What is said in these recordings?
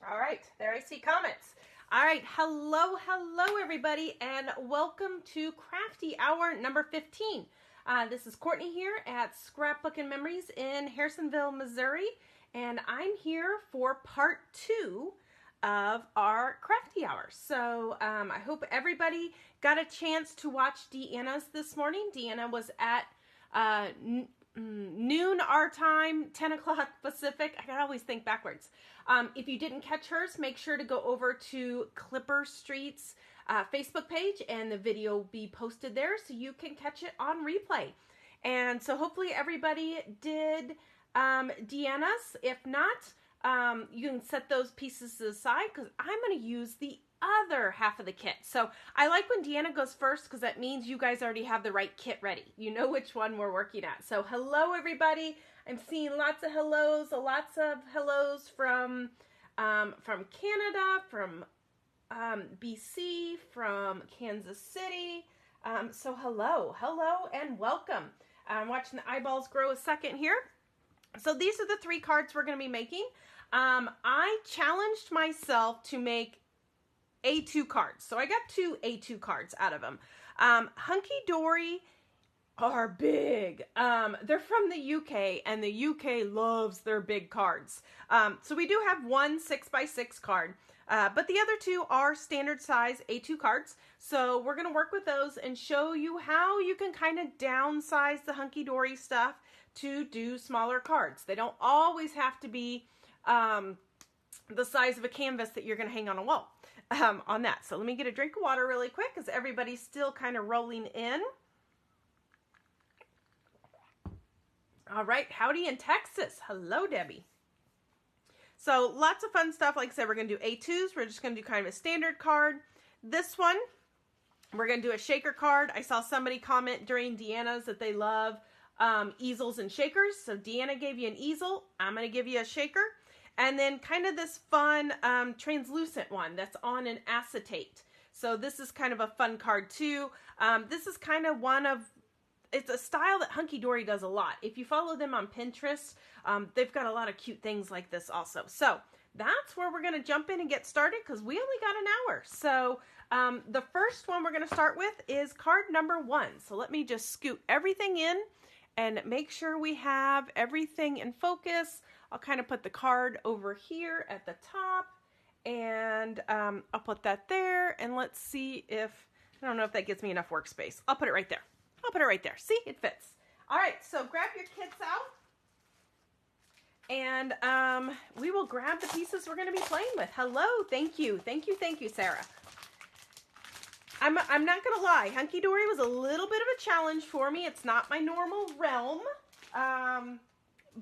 All right, there I see comments. All right, hello everybody, and welcome to Crafty Hour number 15. This is Kourtney here at Scrapbook-N-Memories in Harrisonville, Missouri, and I'm here for part 2 of our Crafty Hour. So I hope everybody got a chance to watch Deanna's this morning. Deanna was at noon our time, 10 o'clock Pacific. I can always think backwards. If you didn't catch hers, make sure to go over to Clipper Street's Facebook page, and the video will be posted there so you can catch it on replay. And so hopefully everybody did Deanna's. If not, you can set those pieces aside because I'm going to use the other half of the kit. So I like when Deanna goes first because that means you guys already have the right kit ready. You know which one we're working at. So hello everybody. I'm seeing lots of hellos from Canada, from BC, from Kansas City. So hello and welcome. I'm watching the eyeballs grow a second here. So these are the 3 cards we're going to be making. I challenged myself to make A2 cards. So I got 2 A2 cards out of them. Hunkydory are big. They're from the UK, and the UK loves their big cards. So we do have one 6x6 card, but the other 2 are standard size A2 cards. So we're going to work with those and show you how you can kind of downsize the Hunkydory stuff to do smaller cards. They don't always have to be the size of a canvas that you're going to hang on a wall on that. So let me get a drink of water really quick because everybody's still kind of rolling in. All right, howdy in Texas. Hello, Debbie. So lots of fun stuff. Like I said, we're going to do A2s. We're just going to do kind of a standard card. This one, we're going to do a shaker card. I saw somebody comment during Deanna's that they love easels and shakers. So Deanna gave you an easel. I'm going to give you a shaker. And then kind of this fun translucent one that's on an acetate. So this is kind of a fun card too. This is kind of it's a style that Hunkydory does a lot. If you follow them on Pinterest, they've got a lot of cute things like this also. So that's where we're going to jump in and get started because we only got an hour. So the first one we're going to start with is card number 1. So let me just scoot everything in and make sure we have everything in focus. I'll kind of put the card over here at the top, and I'll put that there, and let's see if, I don't know if that gives me enough workspace. I'll put it right there. I'll put it right there. See, it fits. All right, so grab your kits out, and we will grab the pieces we're going to be playing with. Hello, thank you, Sarah. I'm not going to lie, Hunkydory was a little bit of a challenge for me. It's not my normal realm,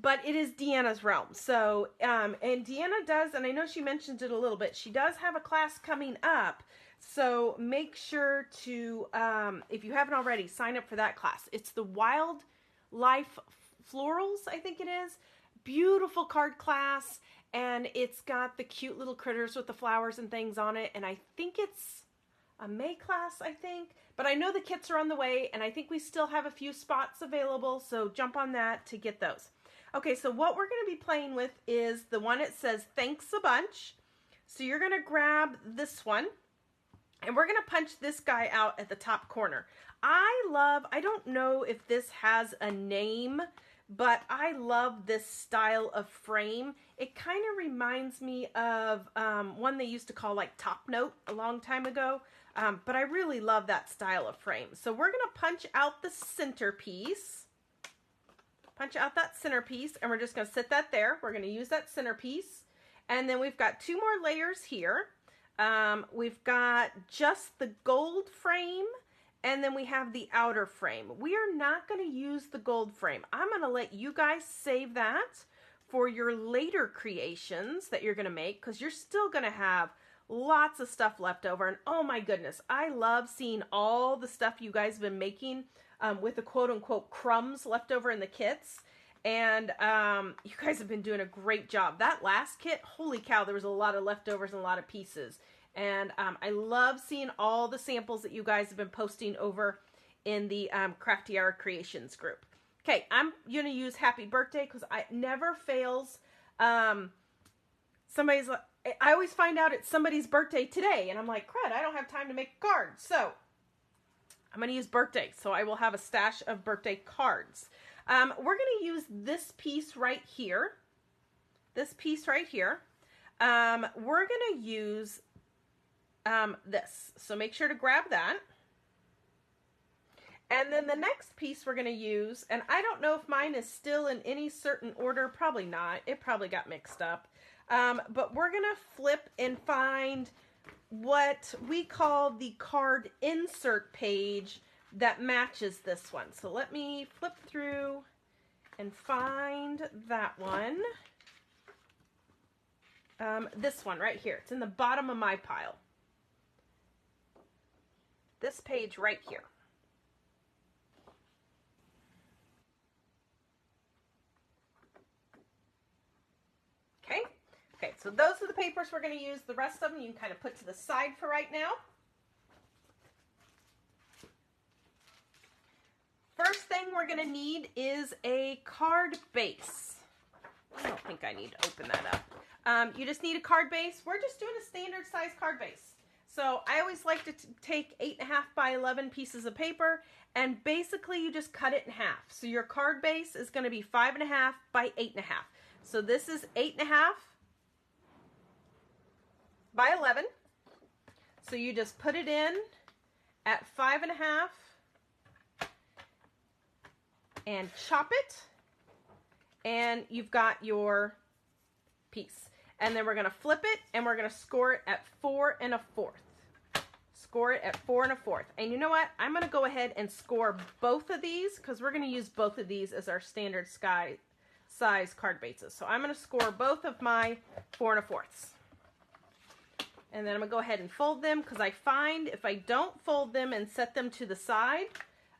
but it is Deanna's realm. So, and Deanna does, and I know she mentioned it a little bit, she does have a class coming up. So make sure to, if you haven't already, sign up for that class. It's the Wildlife Florals, I think it is. Beautiful card class, and it's got the cute little critters with the flowers and things on it. And I think it's a May class, I think. But I know the kits are on the way, and I think we still have a few spots available. So jump on that to get those. Okay, so what we're going to be playing with is the one that says, thanks a bunch. So you're going to grab this one, and we're going to punch this guy out at the top corner. I don't know if this has a name, but I love this style of frame. It kind of reminds me of one they used to call like Top Note a long time ago, but I really love that style of frame. So we're going to punch out the centerpiece. Punch out that centerpiece, and we're just going to sit that there. We're going to use that centerpiece. And then we've got 2 more layers here. We've got just the gold frame, and then we have the outer frame. We are not going to use the gold frame. I'm going to let you guys save that for your later creations that you're going to make, because you're still going to have lots of stuff left over. And oh my goodness, I love seeing all the stuff you guys have been making with the quote-unquote crumbs left over in the kits. And you guys have been doing a great job. That last kit, holy cow, there was a lot of leftovers and a lot of pieces. And I love seeing all the samples that you guys have been posting over in the Crafty Hour Creations group. Okay, I'm going to use Happy Birthday because it never fails somebody's like, I always find out it's somebody's birthday today, and I'm like, crud, I don't have time to make a card. So I'm going to use birthday. So I will have a stash of birthday cards. We're going to use this piece right here. This piece right here. We're going to use this. So make sure to grab that. And then the next piece we're going to use, and I don't know if mine is still in any certain order. Probably not. It probably got mixed up. But we're going to flip and find what we call the card insert page that matches this one. So let me flip through and find that one. This one right here. It's in the bottom of my pile. This page right here. Okay. Okay, so those are the papers we're going to use. The rest of them you can kind of put to the side for right now. First thing we're going to need is a card base. I don't think I need to open that up. You just need a card base. We're just doing a standard size card base. So I always like to take 8.5 by 11 pieces of paper, and basically you just cut it in half. So your card base is going to be 5.5 by 8.5. So this is 8.5 by 11. So you just put it in at 5.5 and chop it, and you've got your piece. And then we're going to flip it, and we're going to score it at 4 1/4. Score it at 4 1/4. And you know what? I'm going to go ahead and score both of these because we're going to use both of these as our standard size card bases. So I'm going to score both of my 4 1/4. And then I'm going to go ahead and fold them because I find if I don't fold them and set them to the side,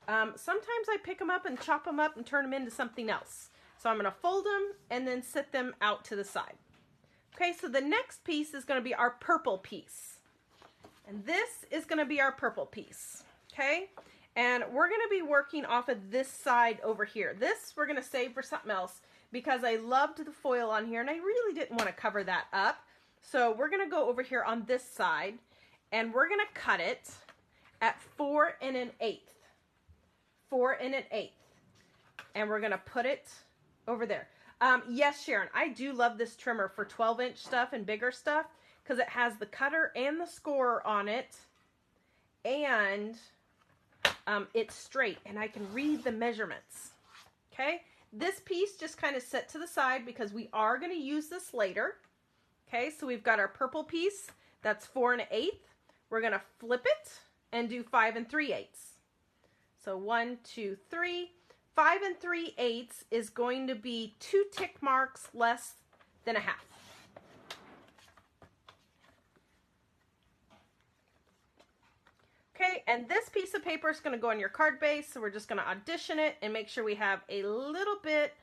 sometimes I pick them up and chop them up and turn them into something else. So I'm going to fold them and then set them out to the side. Okay, so the next piece is going to be our purple piece. And this is going to be our purple piece. Okay, and we're going to be working off of this side over here. This we're going to save for something else because I loved the foil on here and I really didn't want to cover that up. So we're going to go over here on this side and we're going to cut it at 4 1/8. 4 1/8. And we're going to put it over there. Yes, Sharon, I do love this trimmer for 12-inch stuff and bigger stuff because it has the cutter and the scorer on it, and it's straight, and I can read the measurements. Okay, this piece just kind of set to the side because we are going to use this later. Okay, so we've got our purple piece. That's 4 1/8. We're going to flip it and do 5 3/8. So 1, 2, 3. 5 3/8 is going to be 2 tick marks less than a half. Okay, and this piece of paper is going to go on your card base, so we're just going to audition it and make sure we have a little bit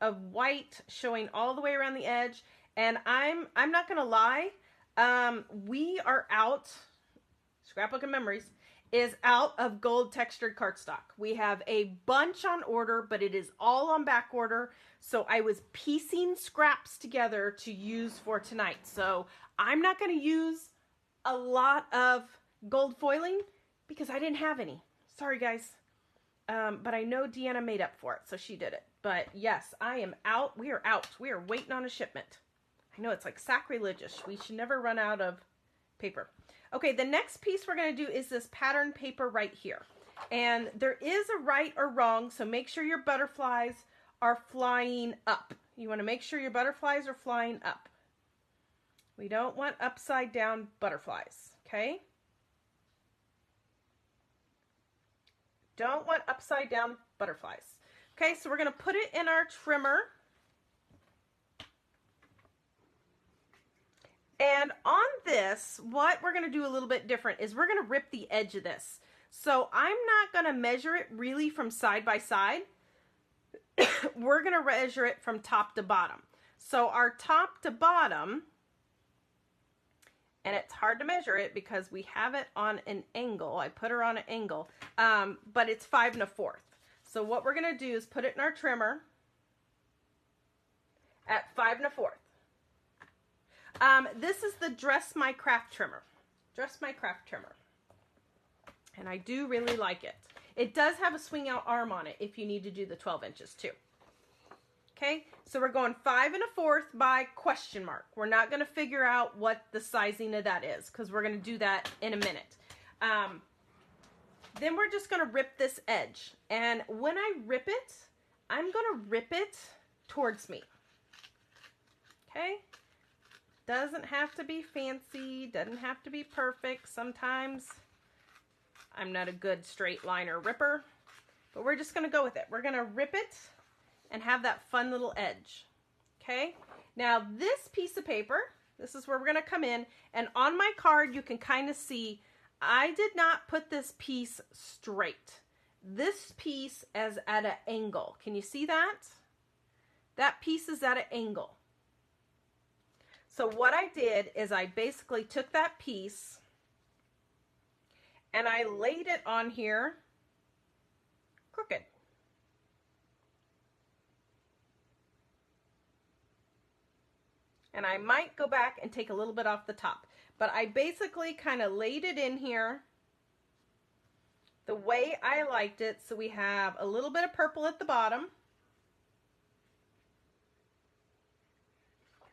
of white showing all the way around the edge. And I'm not going to lie, we are out, Scrapbook-N-Memories is out of gold textured cardstock. We have a bunch on order, but it is all on back order. So I was piecing scraps together to use for tonight. So I'm not going to use a lot of gold foiling because I didn't have any. Sorry, guys. But I know Deanna made up for it, so she did it. But yes, I am out. We are out. We are waiting on a shipment. I know it's like sacrilegious. We should never run out of paper. Okay, the next piece we're going to do is this pattern paper right here. And there is a right or wrong, so make sure your butterflies are flying up. You want to make sure your butterflies are flying up. We don't want upside down butterflies, okay? Don't want upside down butterflies. Okay, so we're going to put it in our trimmer. And on this, what we're going to do a little bit different is we're going to rip the edge of this. So I'm not going to measure it really from side by side. We're going to measure it from top to bottom. So our top to bottom, and it's hard to measure it because we have it on an angle. I put her on an angle, but it's 5 1/4. So what we're going to do is put it in our trimmer at 5 1/4. This is the Dress My Craft Trimmer. Dress My Craft Trimmer. And I do really like it. It does have a swing out arm on it if you need to do the 12 inches too. Okay, so we're going 5 1/4 by question mark. We're not going to figure out what the sizing of that is because we're going to do that in a minute. Then we're just going to rip this edge. And when I rip it, I'm going to rip it towards me. Okay? Doesn't have to be fancy, doesn't have to be perfect. Sometimes I'm not a good straight liner ripper, but we're just going to go with it. We're going to rip it and have that fun little edge. Okay? Now this piece of paper, this is where we're going to come in, and on my card you can kind of see I did not put this piece straight. This piece is at an angle. Can you see that? That piece is at an angle. So what I did is I basically took that piece and I laid it on here crooked. And I might go back and take a little bit off the top. But I basically kind of laid it in here the way I liked it. So we have a little bit of purple at the bottom.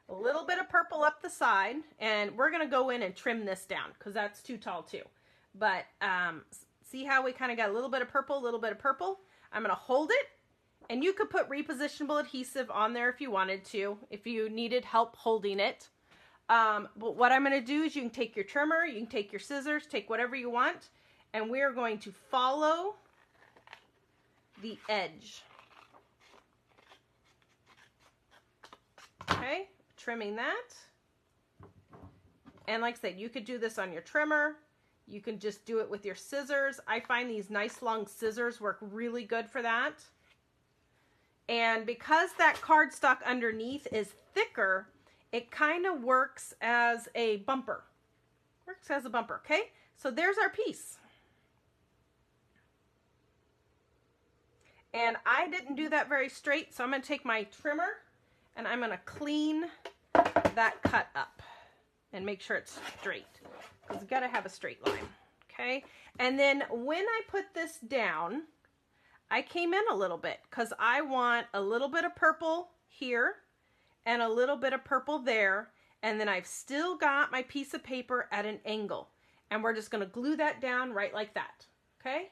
A little bit of purple up the side. And we're going to go in and trim this down because that's too tall too. But see how we kind of got a little bit of purple, a little bit of purple? I'm going to hold it. And you could put repositionable adhesive on there if you wanted to, if you needed help holding it. But what I'm going to do is you can take your trimmer, you can take your scissors, take whatever you want, and we are going to follow the edge. Okay, trimming that. And like I said, you could do this on your trimmer. You can just do it with your scissors. I find these nice long scissors work really good for that. And because that cardstock underneath is thicker, it kind of works as a bumper. Works as a bumper, okay? So there's our piece. And I didn't do that very straight, so I'm going to take my trimmer and I'm going to clean that cut up and make sure it's straight. Because you've got to have a straight line, okay? And then when I put this down, I came in a little bit because I want a little bit of purple here and a little bit of purple there, and then I've still got my piece of paper at an angle, and we're just going to glue that down right like that, okay?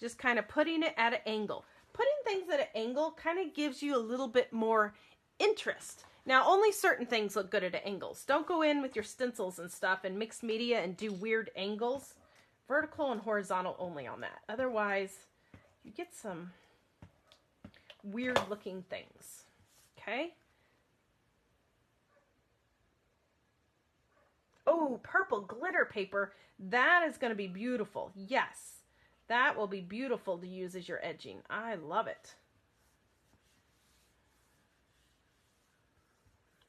Just kind of putting it at an angle. Putting things at an angle kind of gives you a little bit more interest. Now, only certain things look good at angles. Don't go in with your stencils and stuff and mixed media and do weird angles. Vertical and horizontal only on that. Otherwise, you get some weird looking things, okay? Oh, purple glitter paper. That is going to be beautiful. Yes, that will be beautiful to use as your edging. I love it.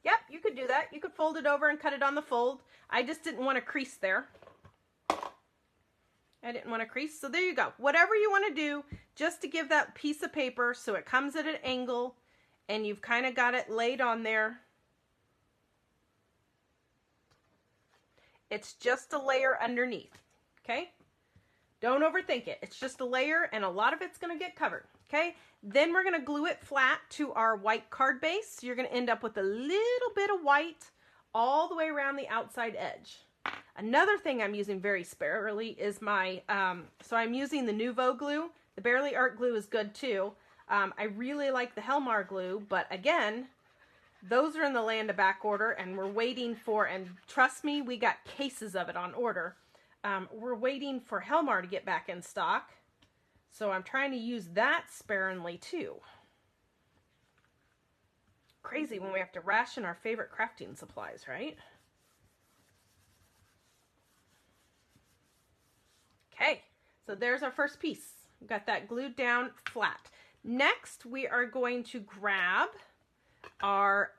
Yep, you could do that. You could fold it over and cut it on the fold. I just didn't want to crease there. I didn't want to crease. So there you go. Whatever you want to do, just to give that piece of paper so it comes at an angle and you've kind of got it laid on there. It's just a layer underneath, okay? Don't overthink it. It's just a layer and a lot of it's going to get covered, okay? Then we're going to glue it flat to our white card base. So you're going to end up with a little bit of white all the way around the outside edge. Another thing I'm using very sparingly is my, so I'm using the Nouveau glue. The Barely Art glue is good too. I really like the Helmar glue, but again, those are in the land of back order and we're waiting for, and trust me, we got cases of it on order. We're waiting for Helmar to get back in stock. So I'm trying to use that sparingly too. Crazy when we have to ration our favorite crafting supplies, right? Okay, so there's our first piece. We've got that glued down flat. Next, we are going to grab our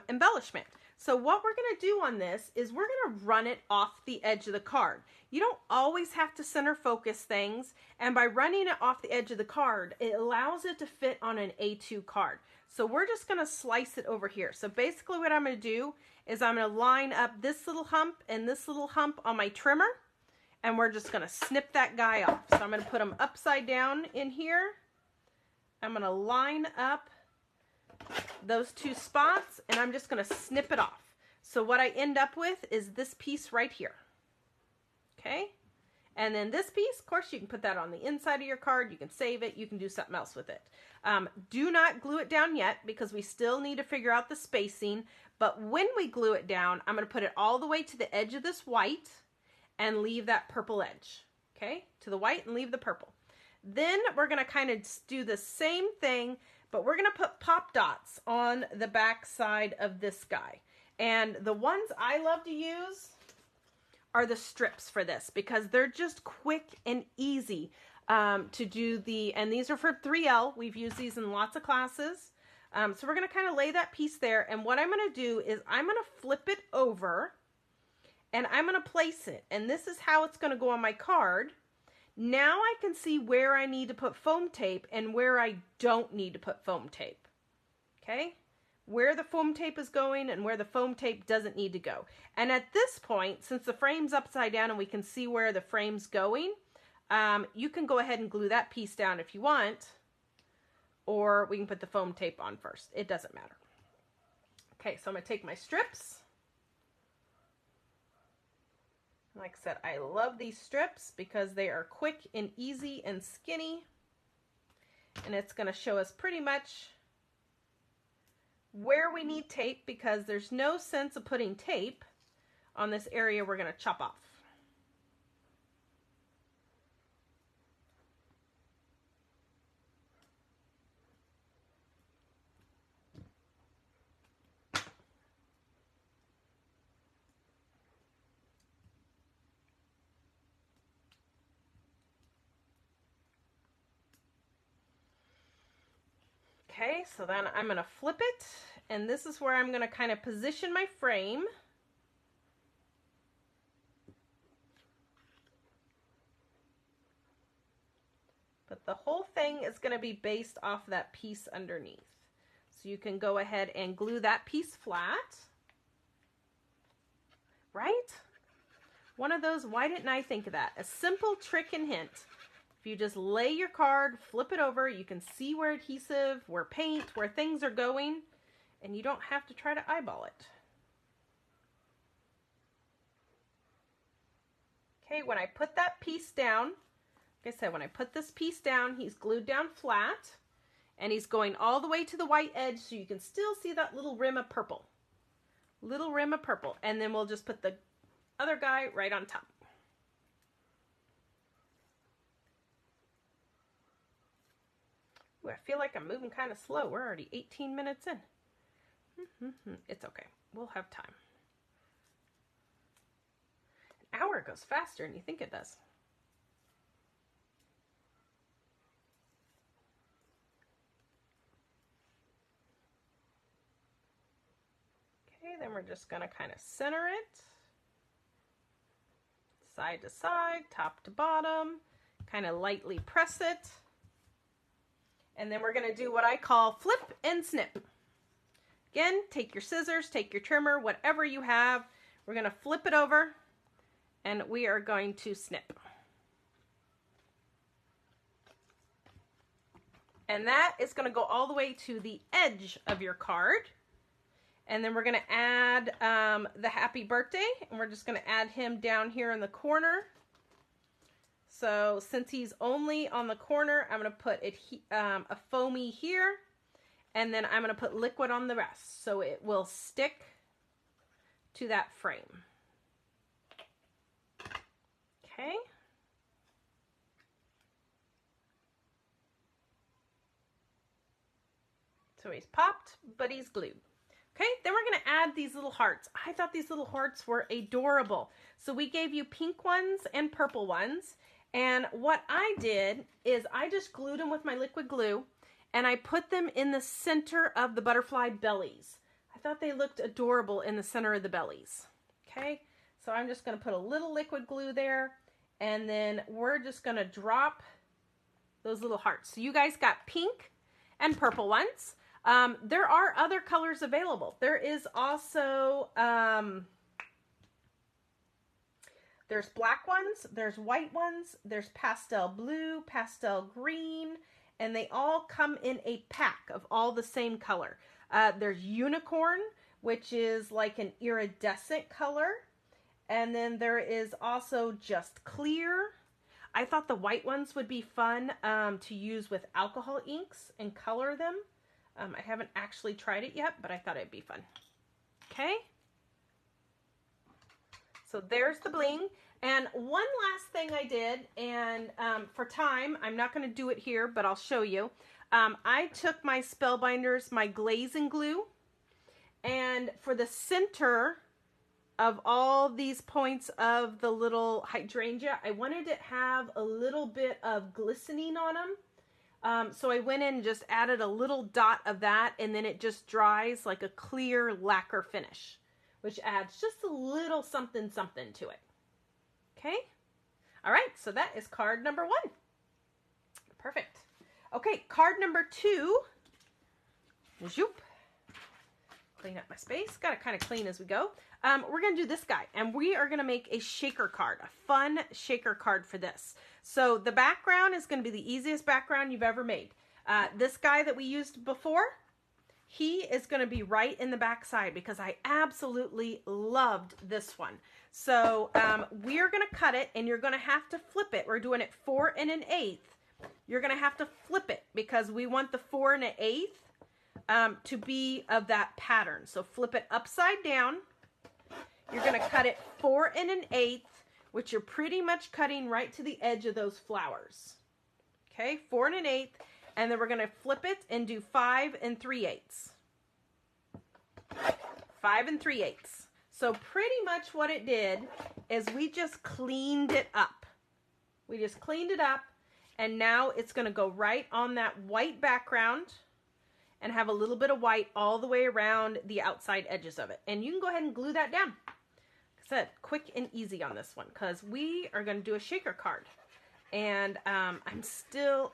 embellishment. So what we're going to do on this is we're going to run it off the edge of the card. You don't always have to center focus things, and by running it off the edge of the card, it allows it to fit on an A2 card. So we're just going to slice it over here. So basically what I'm going to do is I'm going to line up this little hump and this little hump on my trimmer, and we're just going to snip that guy off. So I'm going to put them upside down in here. I'm going to line up those two spots, and I'm just going to snip it off. So what I end up with is this piece right here. Okay? And then this piece, of course, you can put that on the inside of your card. You can save it. You can do something else with it. Do not glue it down yet because we still need to figure out the spacing. But when we glue it down, I'm going to put it all the way to the edge of this white and leave that purple edge. Okay? To the white and leave the purple. Then we're going to kind of do the same thing, but we're going to put pop dots on the back side of this guy. And the ones I love to use are the strips for this because they're just quick and easy to do and these are for 3L. We've used these in lots of classes. So we're going to kind of lay that piece there. And what I'm going to do is I'm going to flip it over and I'm going to place it. And this is how it's going to go on my card. Now I can see where I need to put foam tape and where I don't need to put foam tape. Okay? Where the foam tape is going and where the foam tape doesn't need to go. And at this point, since the frame's upside down and we can see where the frame's going, you can go ahead and glue that piece down if you want, or we can put the foam tape on first. It doesn't matter. Okay, so I'm going to take my strips. Like I said, I love these strips because they are quick and easy and skinny. And it's going to show us pretty much where we need tape because there's no sense of putting tape on this area we're going to chop off. Okay, so then I'm going to flip it, and this is where I'm going to kind of position my frame. But the whole thing is going to be based off that piece underneath. So you can go ahead and glue that piece flat. Right? One of those, why didn't I think of that? A simple trick and hint. If you just lay your card, flip it over, you can see where adhesive, where paint, where things are going, and you don't have to try to eyeball it. Okay, when I put that piece down, like I said, when I put this piece down, he's glued down flat, and he's going all the way to the white edge, so you can still see that little rim of purple. Little rim of purple, and then we'll just put the other guy right on top. I feel like I'm moving kind of slow. We're already 18 minutes in. It's okay. We'll have time. An hour goes faster than you think it does. Okay, then we're just going to kind of center it. Side to side, top to bottom. Kind of lightly press it. And then we're going to do what I call flip and snip. Again, take your scissors, take your trimmer, whatever you have. We're going to flip it over and we are going to snip. And that is going to go all the way to the edge of your card. And then we're going to add the happy birthday. And we're just going to add him down here in the corner. So since he's only on the corner, I'm going to put a foamy here, and then I'm going to put liquid on the rest, so it will stick to that frame. Okay. So he's popped, but he's glued. Okay, then we're going to add these little hearts. I thought these little hearts were adorable. So we gave you pink ones and purple ones. And what I did is I just glued them with my liquid glue and I put them in the center of the butterfly bellies. I I thought they looked adorable in the center of the bellies. Okay, so I'm just going to put a little liquid glue there, and then we're just going to drop those little hearts. So you guys got pink and purple ones. There are other colors available. There is also, there's black ones, there's white ones, there's pastel blue, pastel green, and they all come in a pack of all the same color. There's unicorn, which is like an iridescent color. And then there is also just clear. I thought the white ones would be fun to use with alcohol inks and color them. I haven't actually tried it yet, but I thought it'd be fun. Okay. So there's the bling. And one last thing I did, and for time, I'm not going to do it here, but I'll show you. I took my Spellbinders, my glazing glue, and for the center of all these points of the little hydrangea, I wanted to have a little bit of glistening on them. So I went in and just added a little dot of that, and then it just dries like a clear lacquer finish, which adds just a little something something to it. Okay. All right. So that is card number 1. Perfect. Okay. Card number 2. Zoop. Clean up my space. Got to kind of clean as we go. We're going to do this guy, and we are going to make a shaker card, a fun shaker card for this. So the background is going to be the easiest background you've ever made. This guy that we used before, he is going to be right in the back side because I absolutely loved this one. So we're going to cut it, and you're going to have to flip it. We're doing it 4 1/8. You're going to have to flip it because we want the 4 1/8 to be of that pattern. So flip it upside down. You're going to cut it 4 1/8, which you're pretty much cutting right to the edge of those flowers. Okay, 4 1/8, and then we're going to flip it and do 5 3/8. 5 3/8. So pretty much what it did is we just cleaned it up. We just cleaned it up, and now it's going to go right on that white background and have a little bit of white all the way around the outside edges of it. And you can go ahead and glue that down. Like I said, quick and easy on this one because we are going to do a shaker card. And I'm still,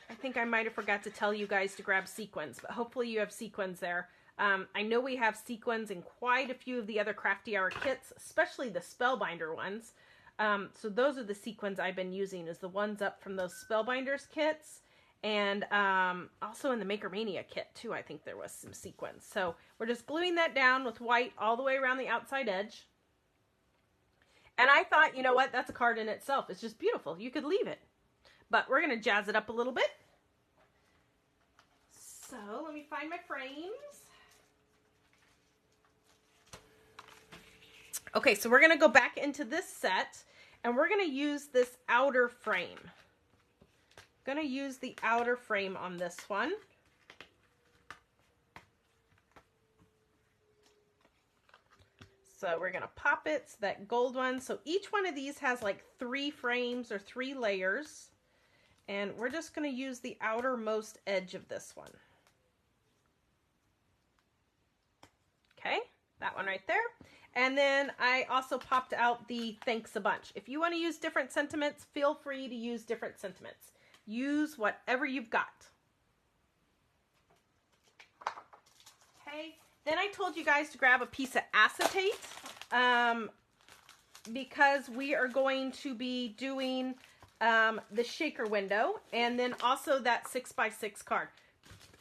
I think I might have forgot to tell you guys to grab sequins, but hopefully you have sequins there. I know we have sequins in quite a few of the other Crafty Hour kits, especially the Spellbinder ones. So those are the sequins I've been using, is the ones up from those Spellbinders kits. And also in the Maker Mania kit too, I think there was some sequins. So we're just gluing that down with white all the way around the outside edge. And I thought, you know what, that's a card in itself. It's just beautiful. You could leave it. But we're going to jazz it up a little bit. So let me find my frames. Okay, so we're going to go back into this set, and we're going to use this outer frame. Going to use the outer frame on this one. So we're going to pop it, so that gold one. So each one of these has like 3 frames or 3 layers. And we're just going to use the outermost edge of this one. Okay, that one right there. And then I also popped out the thanks a bunch. If you want to use different sentiments, feel free to use different sentiments. Use whatever you've got. Okay, then I told you guys to grab a piece of acetate because we are going to be doing the shaker window and then also that 6x6 card.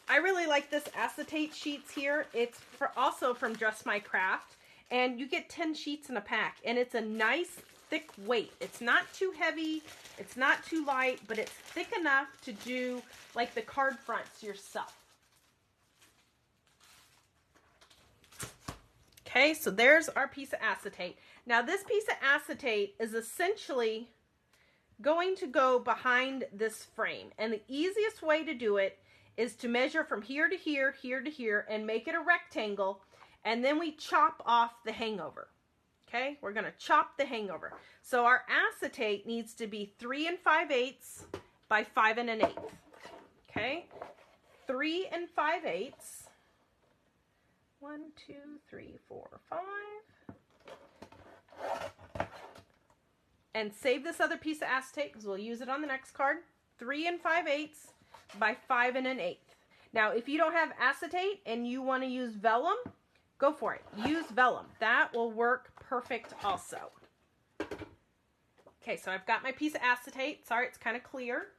I really like this acetate sheets here. It's also from Dress My Craft. And you get 10 sheets in a pack, and it's a nice thick weight. It's not too heavy, it's not too light, but it's thick enough to do like the card fronts yourself. Okay, so there's our piece of acetate. Now this piece of acetate is essentially going to go behind this frame, and the easiest way to do it is to measure from here to here, here to here, and make it a rectangle. And then we chop off the hangover. Okay, we're going to chop the hangover. So our acetate needs to be 3 5/8 by 5 1/8. Okay, 3 5/8. 1, 2, 3, 4, 5. And save this other piece of acetate because we'll use it on the next card. 3 5/8 by 5 1/8. Now, if you don't have acetate and you want to use vellum, go for it. Use vellum. That will work perfect also. Okay, so I've got my piece of acetate. Sorry, it's kind of clear.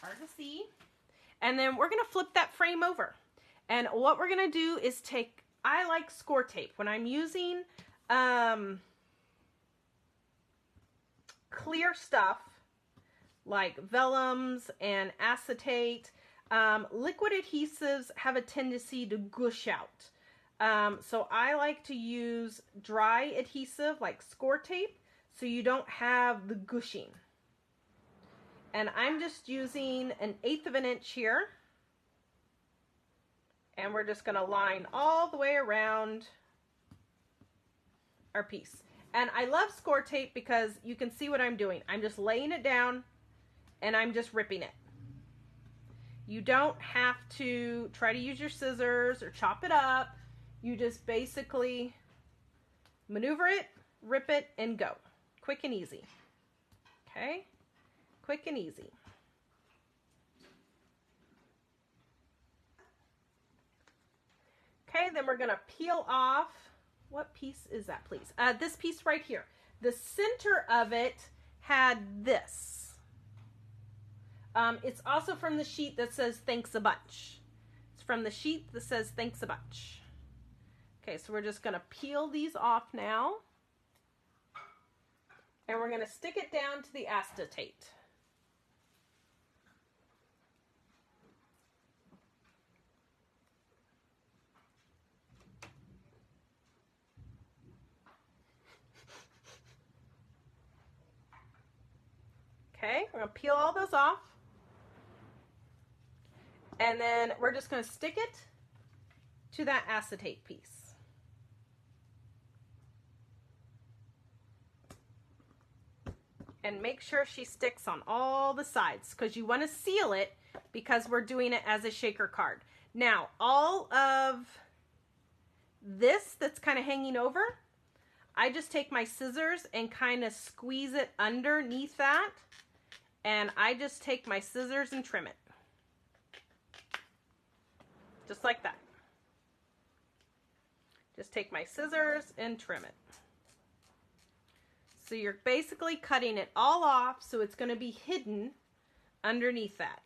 Hard to see. And then we're going to flip that frame over. And what we're going to do is take, I like score tape. When I'm using clear stuff like vellums and acetate, liquid adhesives have a tendency to gush out. So I like to use dry adhesive like score tape so you don't have the gushing. And I'm just using 1/8 of an inch here. And we're just going to line all the way around our piece. And I love score tape because you can see what I'm doing. I'm just laying it down and I'm just ripping it. You don't have to try to use your scissors or chop it up. You just basically maneuver it, rip it, and go. Quick and easy. Okay? Quick and easy. Okay, then we're going to peel off. What piece is that, please? This piece right here. The center of it had this. It's also from the sheet that says thanks a bunch. It's from the sheet that says thanks a bunch. Okay, so we're just going to peel these off now. And we're going to stick it down to the acetate. Okay, we're going to peel all those off. And then we're just going to stick it to that acetate piece. And make sure she sticks on all the sides because you want to seal it because we're doing it as a shaker card. Now, all of this that's kind of hanging over, I just take my scissors and kind of squeeze it underneath that. And I just take my scissors and trim it. Just like that. Just take my scissors and trim it. So you're basically cutting it all off so it's going to be hidden underneath that.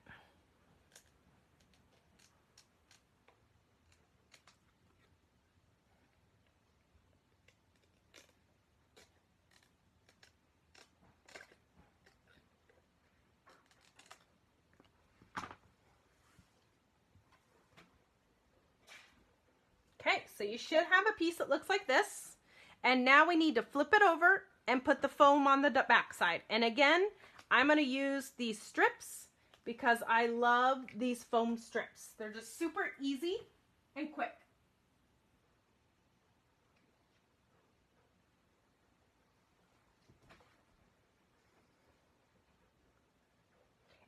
Okay, so you should have a piece that looks like this. And now we need to flip it over and put the foam on the back side. And again, I'm going to use these strips because I love these foam strips. They're just super easy and quick.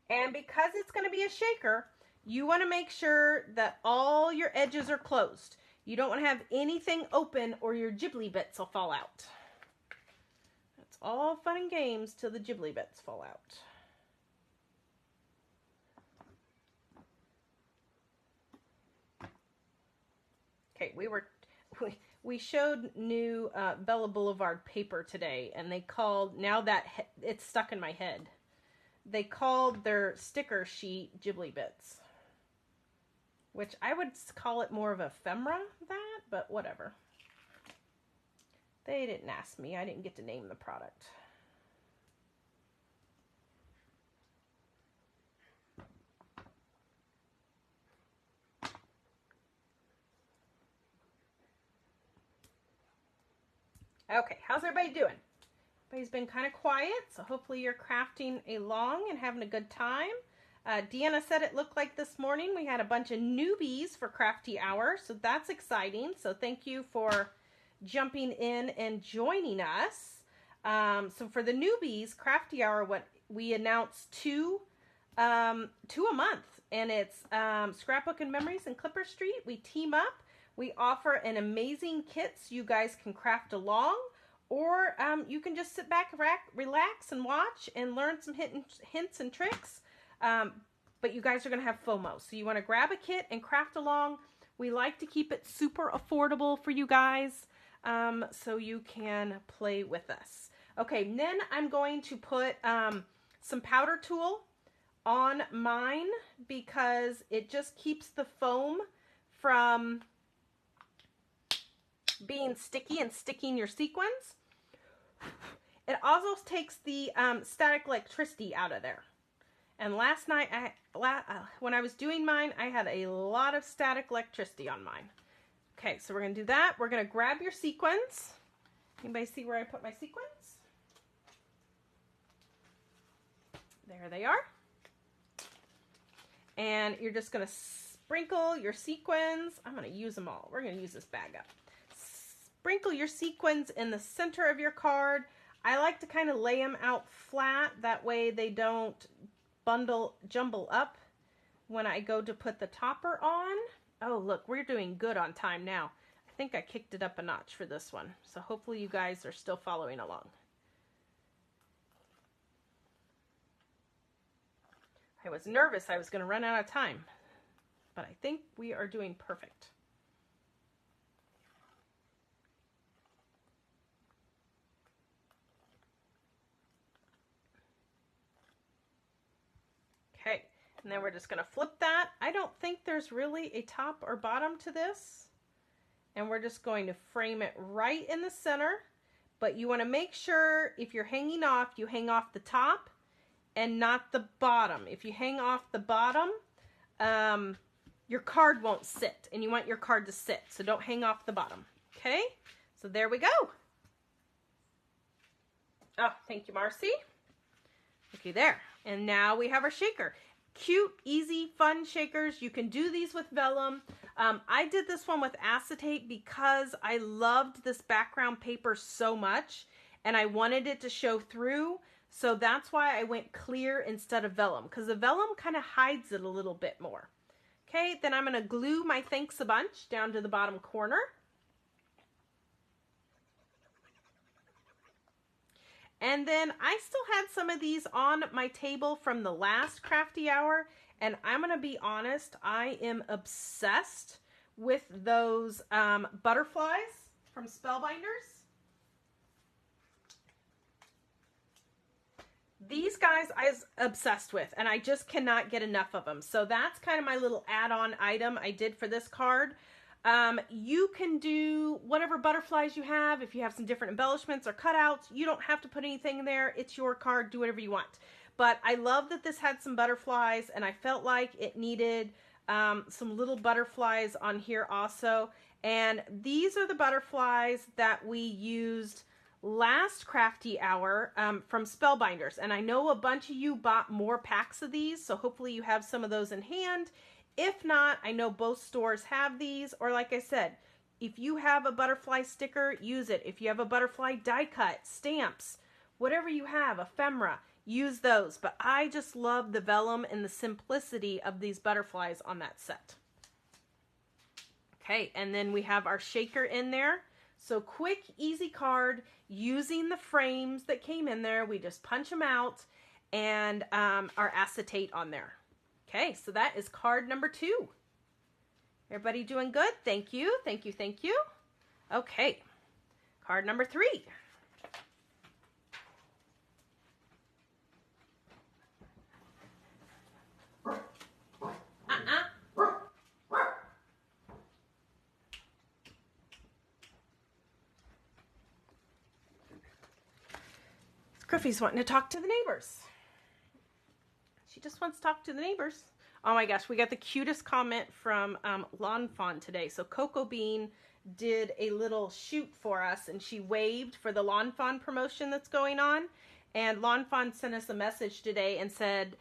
And because it's going to be a shaker, you want to make sure that all your edges are closed. You don't want to have anything open or your ghibli bits will fall out. It's all fun and games till the ghibli bits fall out. Okay, we showed new Bella Boulevard paper today, and they called, now that it's stuck in my head, they called their sticker sheet ghibli bits. Which I would call it more of ephemera, that, but whatever. They didn't ask me. I didn't get to name the product. Okay, how's everybody doing? Everybody's been kind of quiet, so hopefully you're crafting along and having a good time. Deanna said it looked like this morning we had a bunch of newbies for Crafty Hour, so that's exciting. So thank you for jumping in and joining us. So for the newbies, Crafty Hour, what we announced two a month. and it's Scrapbook-N-Memories in Clipper Street. We team up. We offer an amazing kit so you guys can craft along, or you can just sit back, relax, and watch and learn some hints and tricks. But you guys are going to have FOMO, so you want to grab a kit and craft along. We like to keep it super affordable for you guys, so you can play with us. Okay, then I'm going to put some powder tool on mine because it just keeps the foam from being sticky and sticking your sequins. It also takes the static electricity out of there. And last night, when I was doing mine, I had a lot of static electricity on mine. Okay, so we're going to do that. We're going to grab your sequins. Anybody see where I put my sequins? There they are. And you're just going to sprinkle your sequins. I'm going to use them all. We're going to use this bag up. Sprinkle your sequins in the center of your card. I like to kind of lay them out flat. That way they don't jumble up when I go to put the topper on. Oh, look, we're doing good on time now. I think I kicked it up a notch for this one. So hopefully you guys are still following along. I was nervous I was going to run out of time, but I think we are doing perfect. Okay, and then we're just going to flip that. I don't think there's really a top or bottom to this. And we're just going to frame it right in the center. But you want to make sure if you're hanging off, you hang off the top and not the bottom. If you hang off the bottom, your card won't sit. And you want your card to sit. So don't hang off the bottom. Okay, so there we go. Oh, thank you, Marcy. Okay, there. And now we have our shaker. Cute, easy, fun shakers. You can do these with vellum. I did this one with acetate because I loved this background paper so much and I wanted it to show through. So that's why I went clear instead of vellum, because the vellum kind of hides it a little bit more. Okay, then I'm going to glue my Thanks a Bunch down to the bottom corner. And then I still had some of these on my table from the last crafty hour. And I'm going to be honest, I am obsessed with those butterflies from Spellbinders. These guys I was obsessed with, and I just cannot get enough of them. So that's kind of my little add-on item I did for this card. You can do whatever butterflies you have. If you have some different embellishments or cutouts, you don't have to put anything in there. It's your card. Do whatever you want. But I love that this had some butterflies, and I felt like it needed some little butterflies on here also. And these are the butterflies that we used last crafty hour from Spellbinders. And I know a bunch of you bought more packs of these, so hopefully you have some of those in hand. If not, I know both stores have these, or like I said, if you have a butterfly sticker, use it. If you have a butterfly die cut, stamps, whatever you have, ephemera, use those. But I just love the vellum and the simplicity of these butterflies on that set. Okay, and then we have our shaker in there. So quick, easy card using the frames that came in there. We just punch them out and our acetate on there. Okay, so that is card number 2. Everybody doing good? Thank you, thank you, thank you. Okay, card number 3. Griffey's wanting to talk to the neighbors. She just wants to talk to the neighbors. Oh my gosh, we got the cutest comment from Lawn Fawn today. So Cocoa Bean did a little shoot for us, and she waved for the Lawn Fawn promotion that's going on. And Lawn Fawn sent us a message today and said,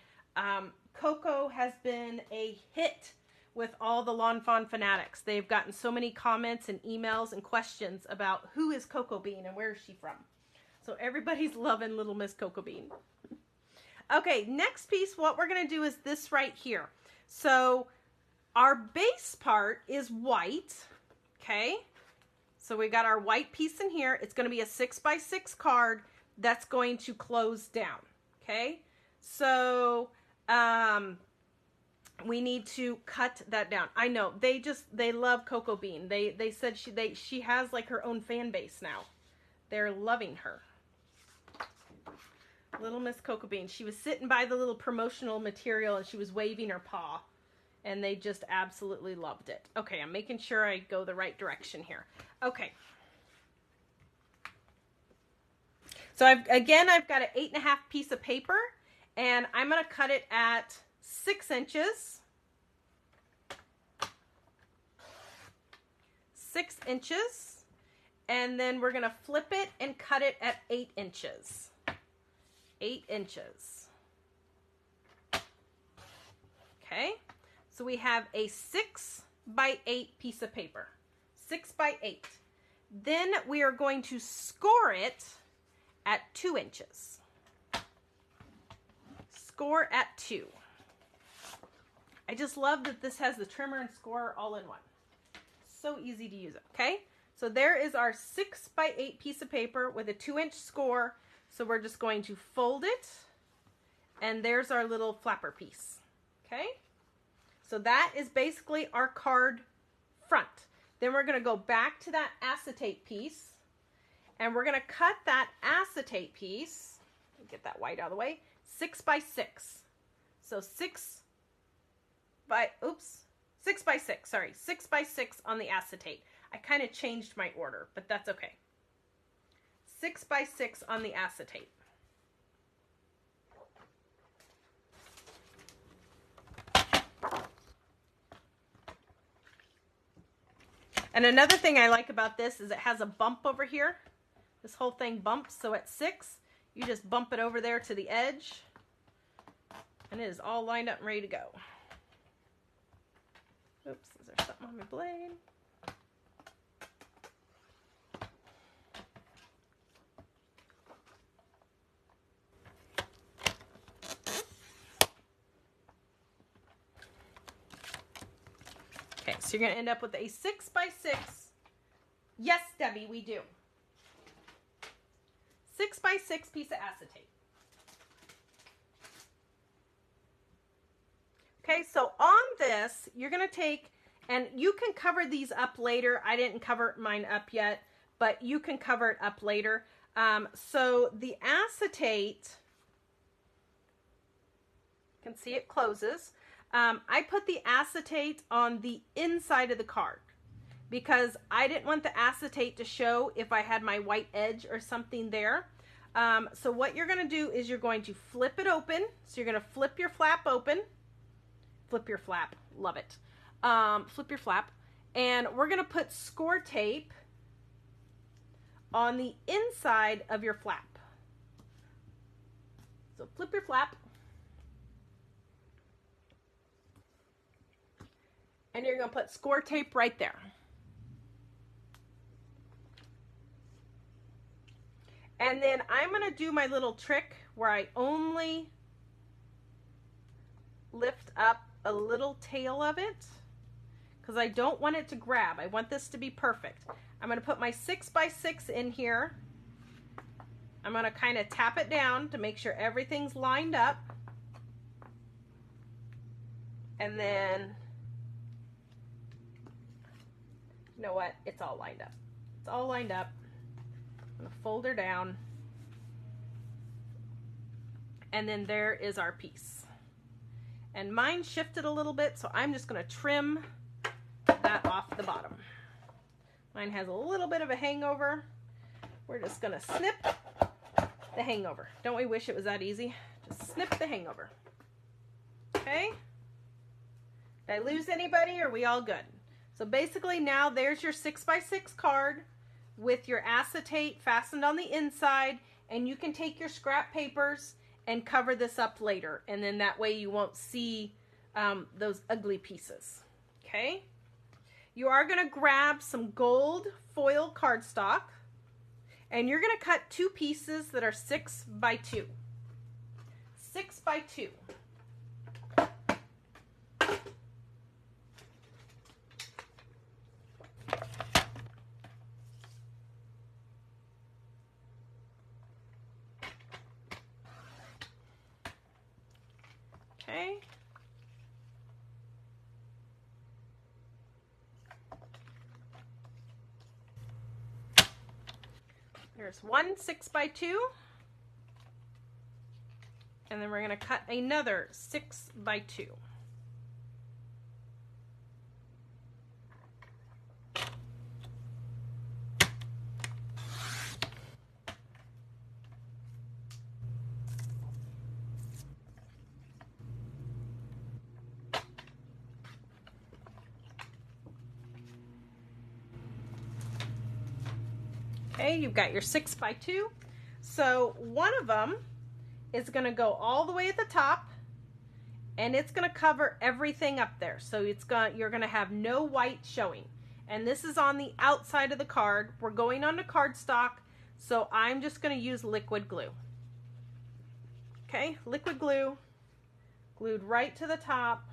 Coco has been a hit with all the Lawn Fawn fanatics. They've gotten so many comments and emails and questions about who is Cocoa Bean and where is she from. So everybody's loving little Miss Cocoa Bean. Okay, next piece, what we're going to do is this right here. So our base part is white, okay? So we got our white piece in here. It's going to be a 6x6 card that's going to close down, okay? So we need to cut that down. I know, they love Cocoa Bean. They said she has like her own fan base now. They're loving her. Little Miss Cocoa Bean. She was sitting by the little promotional material and she was waving her paw. And they just absolutely loved it. Okay, I'm making sure I go the right direction here. Okay. So I've got an 8.5 piece of paper. And I'm going to cut it at 6 inches. 6 inches. And then we're going to flip it and cut it at 8 inches. 8 inches. Okay, so we have a 6x8 piece of paper. 6x8. Then we are going to score it at 2 inches. Score at 2. I just love that this has the trimmer and score all in one. So easy to use it, okay? So there is our 6x8 piece of paper with a 2-inch score. So we're just going to fold it, and there's our little flapper piece, okay? So that is basically our card front. Then we're going to go back to that acetate piece, and we're going to cut that acetate piece, get that white out of the way, 6x6. So 6x6, sorry, 6x6 on the acetate. I kind of changed my order, but that's okay. 6x6 on the acetate. And another thing I like about this is it has a bump over here. This whole thing bumps, so at 6, you just bump it over there to the edge, and it is all lined up and ready to go. Oops, is there something on my blade? Okay, so you're going to end up with a 6x6. Yes, Debbie, we do. 6x6 piece of acetate. Okay, so on this, you're going to take, and you can cover these up later. I didn't cover mine up yet, but you can cover it up later. So the acetate, you can see it closes. I put the acetate on the inside of the card because I didn't want the acetate to show if I had my white edge or something there. So what you're going to do is you're going to flip it open. So you're going to flip your flap open. Flip your flap. Love it. Flip your flap. And we're going to put score tape on the inside of your flap. So flip your flap. And you're going to put score tape right there. And then I'm going to do my little trick where I only lift up a little tail of it because I don't want it to grab. I want this to be perfect. I'm going to put my 6x6 in here. I'm going to kind of tap it down to make sure everything's lined up. And then, you know what? It's all lined up. It's all lined up. I'm going to fold her down. And then there is our piece. And mine shifted a little bit, so I'm just going to trim that off the bottom. Mine has a little bit of a hangover. We're just going to snip the hangover. Don't we wish it was that easy? Just snip the hangover. Okay? Did I lose anybody, or are we all good? So basically now there's your 6x6 card with your acetate fastened on the inside, and you can take your scrap papers and cover this up later, and then that way you won't see those ugly pieces. Okay? You are going to grab some gold foil cardstock, and you're going to cut 2 pieces that are 6x2. 6x2. Here's one 6x2. And then we're going to cut another 6x2. Okay, you've got your 6x2. So one of them is going to go all the way at the top, and it's going to cover everything up there. So you're going to have no white showing. And this is on the outside of the card. We're going on to cardstock, so I'm just going to use liquid glue. Okay, liquid glue, glued right to the top.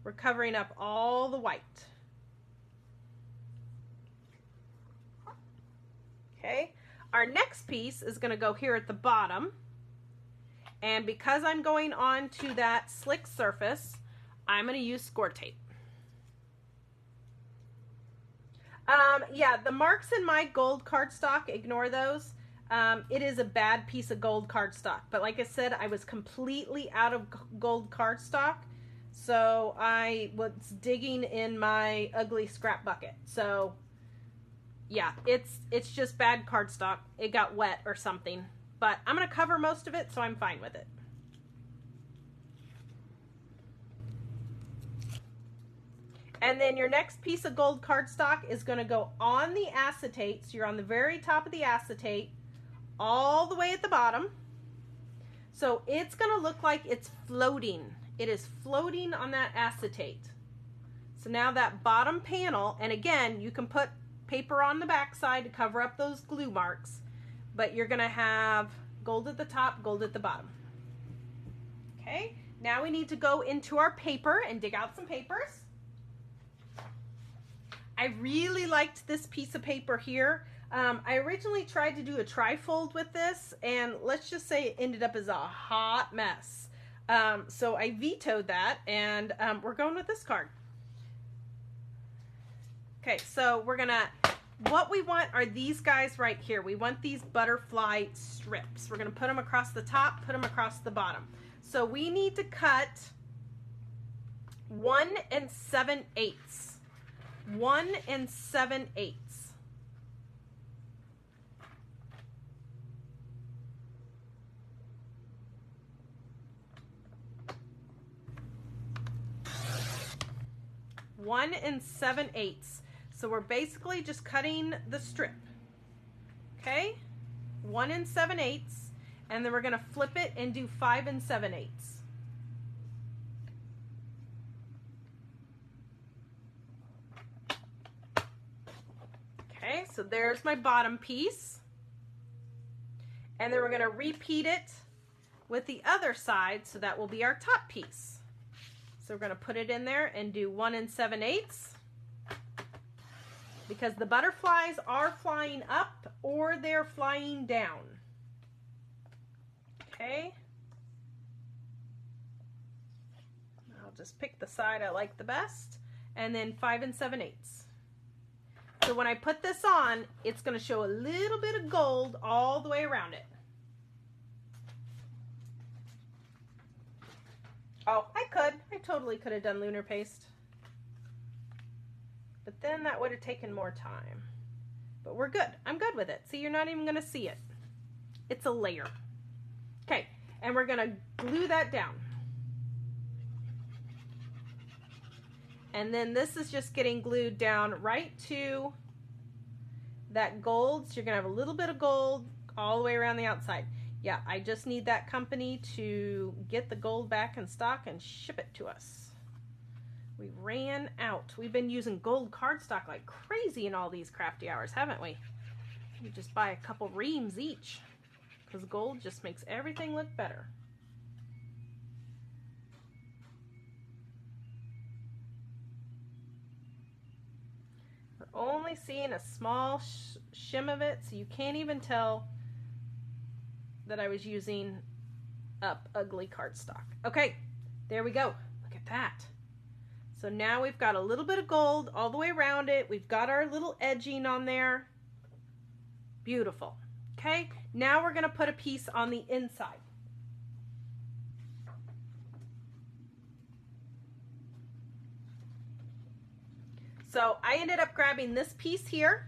We're covering up all the white. Okay, our next piece is going to go here at the bottom. And because I'm going on to that slick surface, I'm going to use score tape. Yeah, the marks in my gold cardstock, ignore those. It is a bad piece of gold cardstock. But like I said, I was completely out of gold cardstock. So I was digging in my ugly scrap bucket. So yeah, it's just bad cardstock. It got wet or something. But I'm going to cover most of it, so I'm fine with it. And then your next piece of gold cardstock is going to go on the acetate. So you're on the very top of the acetate, all the way at the bottom. So it's going to look like it's floating. It is floating on that acetate. So now that bottom panel, and again, you can put paper on the back side to cover up those glue marks. But you're going to have gold at the top, gold at the bottom. Okay, now we need to go into our paper and dig out some papers. I really liked this piece of paper here. I originally tried to do a tri-fold with this, and let's just say it ended up as a hot mess. So I vetoed that, and we're going with this card. Okay, so we're going to... What we want are these guys right here. We want these butterfly strips. We're going to put them across the top, put them across the bottom. So we need to cut 1 7/8. 1 7/8. One 7/8. So we're basically just cutting the strip. Okay? 1 7/8. And then we're going to flip it and do 5 7/8. Okay, so there's my bottom piece. And then we're going to repeat it with the other side, so that will be our top piece. So we're going to put it in there and do 1 7/8. Because the butterflies are flying up or they're flying down. Okay. I'll just pick the side I like the best. And then 5 7/8. So when I put this on, it's going to show a little bit of gold all the way around it. Oh, I totally could have done lunar paste. But then that would have taken more time. But we're good. I'm good with it. See, you're not even going to see it. It's a layer. Okay, and we're going to glue that down. And then this is just getting glued down right to that gold. So you're going to have a little bit of gold all the way around the outside. Yeah, I just need that company to get the gold back in stock and ship it to us. We ran out. We've been using gold cardstock like crazy in all these crafty hours, haven't we? You just buy a couple reams each, because gold just makes everything look better. We're only seeing a small shim of it, so you can't even tell that I was using up ugly cardstock. Okay, there we go. Look at that. So now we've got a little bit of gold all the way around it. We've got our little edging on there. Beautiful. Okay, now we're going to put a piece on the inside. So I ended up grabbing this piece here,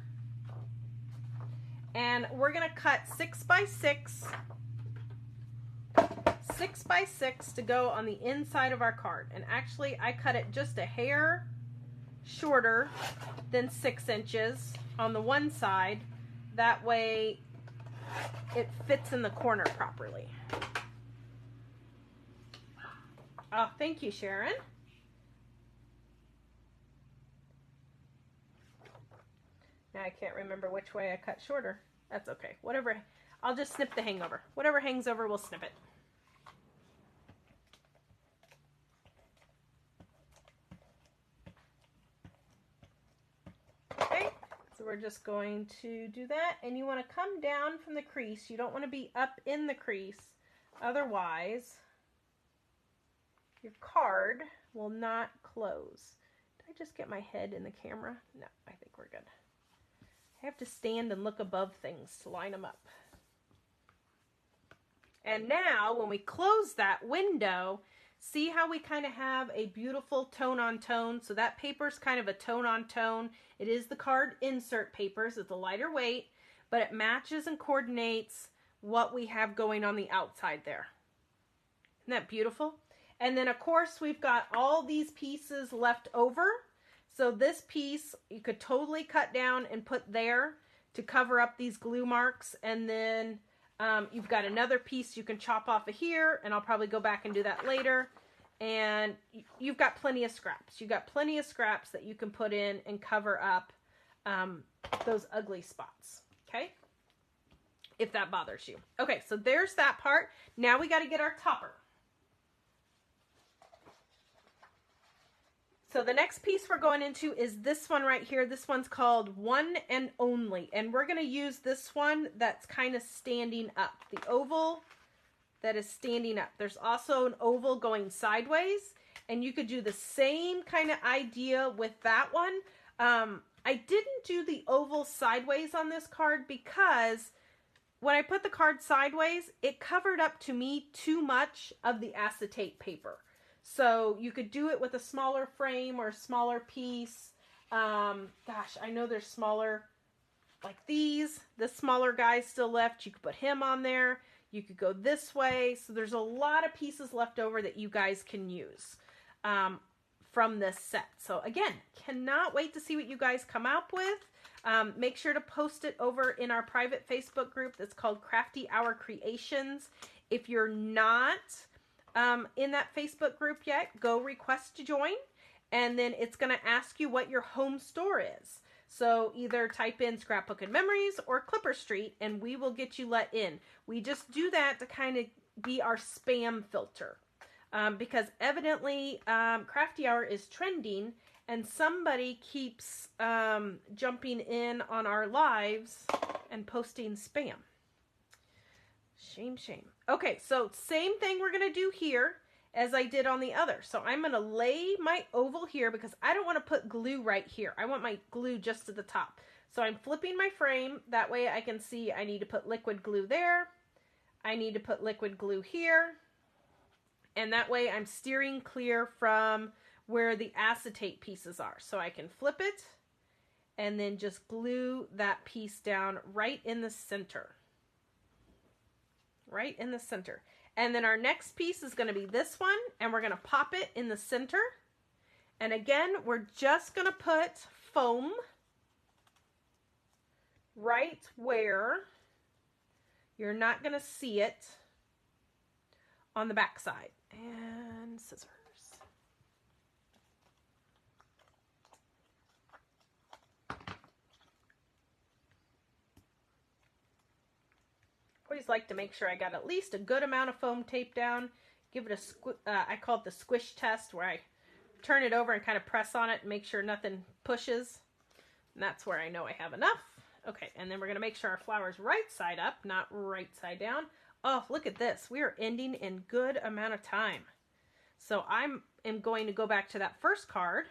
and we're going to cut 6 by 6 to go on the inside of our card. And actually I cut it just a hair shorter than 6 inches on the one side. That way it fits in the corner properly. Oh, thank you, Sharon. Now I can't remember which way I cut shorter. That's okay. Whatever. I'll just snip the hangover. Whatever hangs over, we'll snip it. Okay. So we're just going to do that. And you want to come down from the crease. You don't want to be up in the crease. Otherwise, your card will not close. Did I just get my head in the camera? No, I think we're good. I have to stand and look above things to line them up. And now when we close that window, see how we kind of have a beautiful tone on tone. So that paper's kind of a tone on tone. It is the card insert papers. It's a lighter weight, but it matches and coordinates what we have going on the outside there. Isn't that beautiful? And then of course we've got all these pieces left over. So this piece you could totally cut down and put there to cover up these glue marks. And then you've got another piece you can chop off of here, and I'll probably go back and do that later. And you've got plenty of scraps. You've got plenty of scraps that you can put in and cover up those ugly spots, okay? If that bothers you. Okay, so there's that part. Now we got to get our topper. So the next piece we're going into is this one right here. This one's called One and Only. And we're going to use this one that's kind of standing up. The oval that is standing up. There's also an oval going sideways. And you could do the same kind of idea with that one. I didn't do the oval sideways on this card because when I put the card sideways, it covered up to me too much of the acetate paper. So you could do it with a smaller frame or a smaller piece. Gosh, I know there's smaller like these. This smaller guy's still left. You could put him on there. You could go this way. So there's a lot of pieces left over that you guys can use from this set. So again, cannot wait to see what you guys come up with. Make sure to post it over in our private Facebook group that's called Crafty Hour Creations. If you're not in that Facebook group yet, go request to join, and then it's going to ask you what your home store is. So either type in Scrapbook-N-Memories or Clipper Street, and we will get you let in. We just do that to kind of be our spam filter, because evidently Crafty Hour is trending, and somebody keeps jumping in on our lives and posting spam. Shame, shame. Okay, so same thing we're going to do here as I did on the other. So I'm going to lay my oval here because I don't want to put glue right here. I want my glue just at the top. So I'm flipping my frame. That way I can see I need to put liquid glue there. I need to put liquid glue here. And that way I'm steering clear from where the acetate pieces are. So I can flip it and then just glue that piece down right in the center. Right in the center. And then our next piece is going to be this one, and we're going to pop it in the center. And again, we're just going to put foam right where you're not going to see it on the back side. And scissors. Always like to make sure I got at least a good amount of foam tape down. Give it I call it the squish test, where I turn it over and kind of press on it and make sure nothing pushes. And that's where I know I have enough. Okay, and then we're going to make sure our flower's right side up, not right side down. Oh, look at this. We are ending in good amount of time. So I am going to go back to that first card,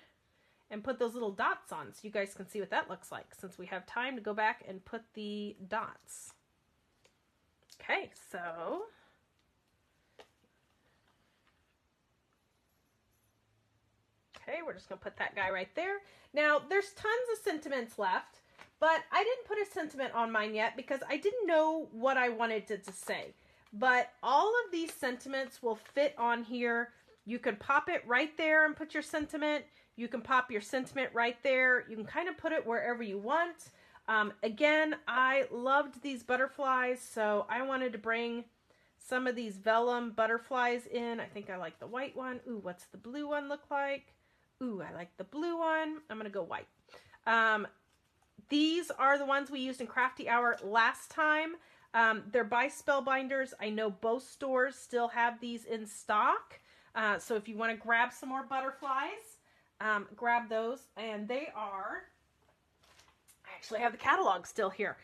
and put those little dots on so you guys can see what that looks like, since we have time to go back and put the dots. Okay, so okay, we're just gonna put that guy right there. Now there's tons of sentiments left, but I didn't put a sentiment on mine yet because I didn't know what I wanted it to say. But all of these sentiments will fit on here. You can pop it right there and put your sentiment. You can pop your sentiment right there. You can kind of put it wherever you want. Again, I loved these butterflies, so I wanted to bring some of these vellum butterflies in. I think I like the white one. Ooh, what's the blue one look like? Ooh, I like the blue one. I'm going to go white. These are the ones we used in Crafty Hour last time. They're by Spellbinders. I know both stores still have these in stock. So if you want to grab some more butterflies, grab those. And they are, I actually have the catalog still here.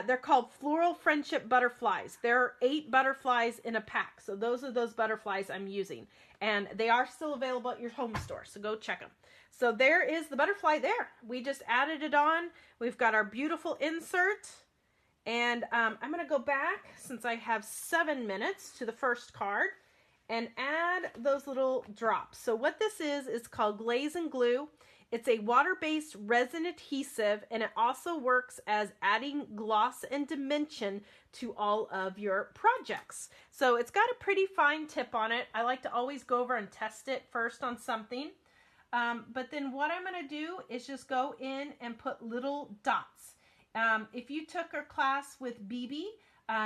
They're called Floral Friendship Butterflies. There are 8 butterflies in a pack. So those are those butterflies I'm using. And they are still available at your home store. So go check them. So there is the butterfly there. We just added it on. We've got our beautiful insert. And I'm going to go back, since I have 7 minutes, to the first card and add those little drops. So what this is called Glaze and Glue. It's a water-based resin adhesive, and it also works as adding gloss and dimension to all of your projects. So it's got a pretty fine tip on it. I like to always go over and test it first on something. But then what I'm going to do is just go in and put little dots. If you took her class with BB,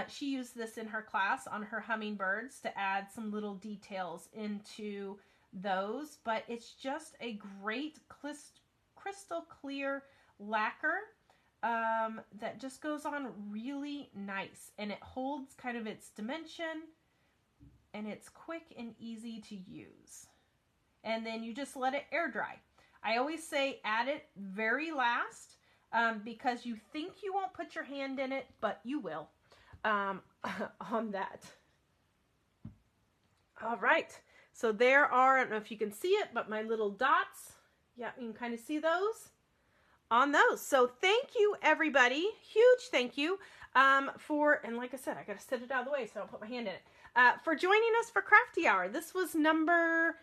she used this in her class on her hummingbirds to add some little details into those, but it's just a great crystal clear lacquer that just goes on really nice, and it holds kind of its dimension, and it's quick and easy to use. And then you just let it air dry. I always say add it very last because you think you won't put your hand in it, but you will on that. All right. So there are, I don't know if you can see it, but my little dots. Yeah, you can kind of see those on those. So thank you, everybody. Huge thank you for, and like I said, I got to set it out of the way so I don't put my hand in it, for joining us for Crafty Hour. This was number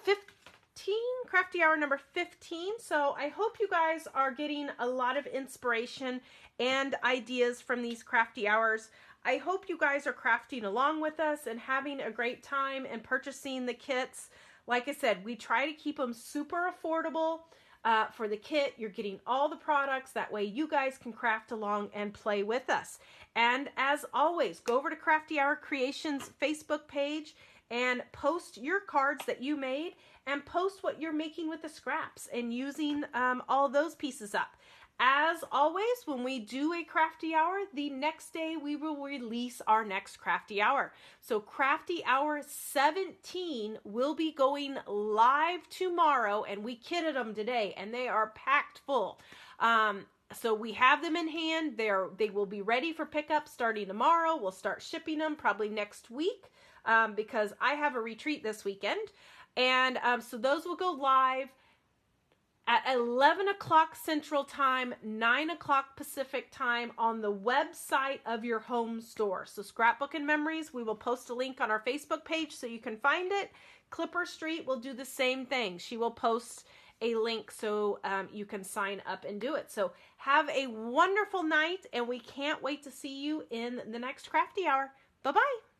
15, Crafty Hour number 15. So I hope you guys are getting a lot of inspiration and ideas from these Crafty Hours. I hope you guys are crafting along with us and having a great time and purchasing the kits. Like I said, we try to keep them super affordable. For the kit, you're getting all the products. That way you guys can craft along and play with us. And as always, go over to Crafty Hour Creations Facebook page and post your cards that you made and post what you're making with the scraps and using all those pieces up. As always, when we do a Crafty Hour, the next day we will release our next Crafty Hour. So Crafty Hour 17 will be going live tomorrow, and we kitted them today, and they are packed full. So we have them in hand. They will be ready for pickup starting tomorrow. We'll start shipping them probably next week because I have a retreat this weekend. And so those will go live at 11 o'clock Central Time, 9 o'clock Pacific Time on the website of your home store. So Scrapbook-N-Memories, we will post a link on our Facebook page so you can find it. Clipper Street will do the same thing. She will post a link so you can sign up and do it. So have a wonderful night, and we can't wait to see you in the next Crafty Hour. Bye-bye.